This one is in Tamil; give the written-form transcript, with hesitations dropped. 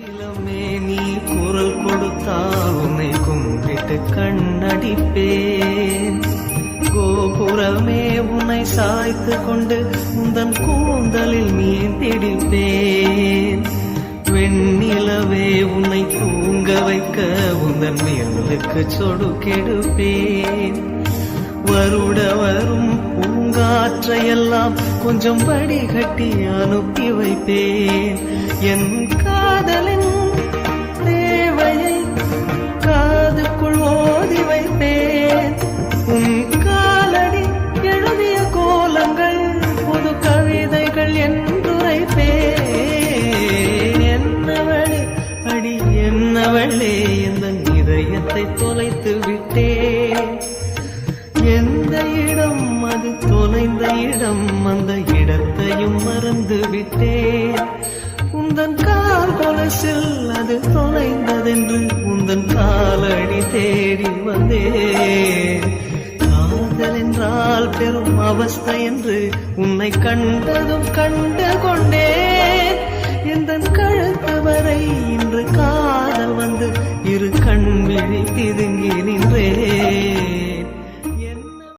இளமே நீ குரல் கொடுத்தால் உன்னை கும்பிட்டு கண்ணடிப்பேன். கோபுரமே உன்னை சாய்த்து கொண்டு உந்தன் கூந்தலில் மீன் பிடிப்பேன். வெண்ணிலவே உன்னை தூங்க வைக்க உந்தன் மேலுக்கு சொடுக்கெடுப்பேன். வருட வரும் பூங்காற்றையெல்லாம் கொஞ்சம் வடிகட்டி அனுப்பி வைப்பேன். என் காதலின் தேவையை காதுக்குள் ஓதி வைப்பேன். உன் காலடி எழுதிய கோலங்கள் புது கவிதைகள் என்றுரைப்பேன். என்னவளே அடி என்னவளே எந்த இதயத்தை தொலைத்து விட்டேன். எந்த இடம் அது தொலைந்த இடம், அந்த இடத்தையும் மறந்து விட்டேன். உந்தன் கால் கொலசில் அது தொலைந்ததென்று உந்தன் காலடி தேடி வந்தேன். காதல் என்றால் பெரும் அவஸ்தை என்று உன்னை கண்டதும் கண்டு கொண்டேன். எந்தன் கழுத்து வரை இன்று காதல் வந்து இரு கண் விழி பிதுங்கி